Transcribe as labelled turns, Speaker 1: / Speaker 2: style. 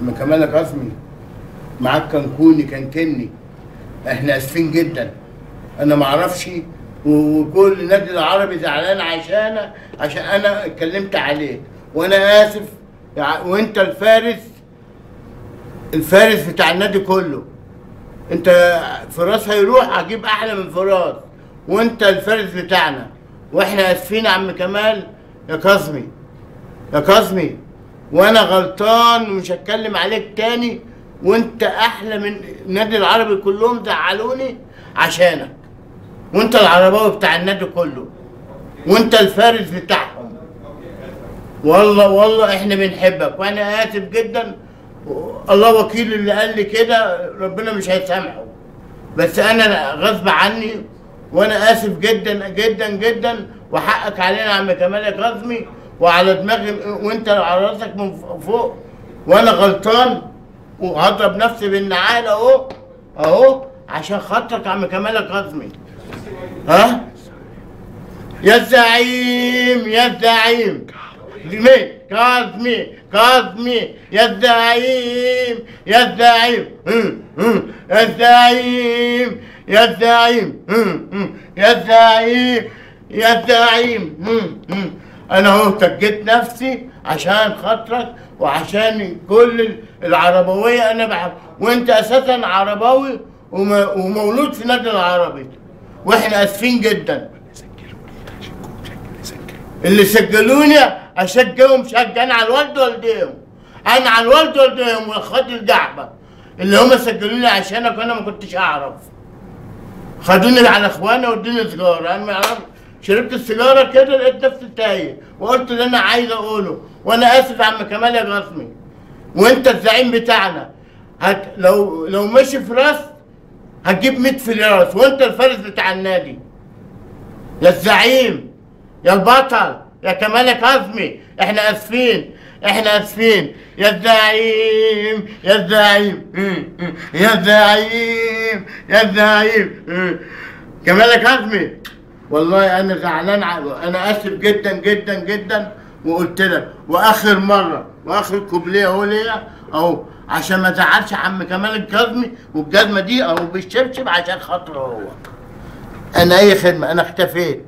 Speaker 1: لما كمالك قسمي معاك كنكوني كنكني، احنا اسفين جدا. انا ما اعرفش، وكل النادي العربي زعلان عشان انا اتكلمت عليه، وانا اسف. وانت الفارس بتاع النادي كله. انت فراس هيروح هجيب احلى من فراس، وانت الفارس بتاعنا، واحنا اسفين يا عم كمال يا كاظمي، وانا غلطان ومش هتكلم عليك تاني، وانت احلى من النادي العربي كلهم زعلوني عشانك، وانت العرباوي بتاع النادي كله، وانت الفارس بتاعهم. والله احنا بنحبك، وانا اسف جدا. الله وكيل اللي قال لي كده، ربنا مش هيسامحه، بس انا غصب عني، وانا اسف جدا جدا جدا. وحقك علينا يا عم كمال يا كاظمي، وعلى دماغي، وانت على راسك من فوق، وانا غلطان وهضرب نفسي بالنعال اهو عشان خاطرك يا عم كمال يا كاظمي. ها يا الزعيم كاظمي يا الزعيم انا اهو تجيت نفسي عشان خاطرك وعشان كل العربويه. انا بحب، وانت اساسا عرباوي ومولود في النادي العربي، واحنا اسفين جدا. اللي سجلوني اشجعهم شجعا على الوالد والديهم، انا على الوالد والديهم واخواتي الجعبه اللي هم سجلوني عشانك، وانا ما كنتش اعرف. خدوني على اخوانا وادوني سيجاره، انا ما اعرفش. شربت السيجاره كده لقيت نفسي تايه، وقلت اللي انا عايز اقوله. وانا اسف يا عم كمال يا قاسمي، وانت الزعيم بتاعنا. لو ماشي في راس هتجيب 100 في راس، وانت الفارس بتاع النادي يا الزعيم يا البطل يا كمال يا كاظمي. احنا اسفين يا الزعيم كمال يا كاظمي. والله انا زعلان، انا اسف جدا جدا جدا. وقلت لك، واخر مره واخر كوبليه اهو ليا اهو، عشان ما زعلش عم كمال الكاظمي، والجزمه دي اهو بالشبشب عشان خاطره هو. انا اي خدمه. انا اختفيت.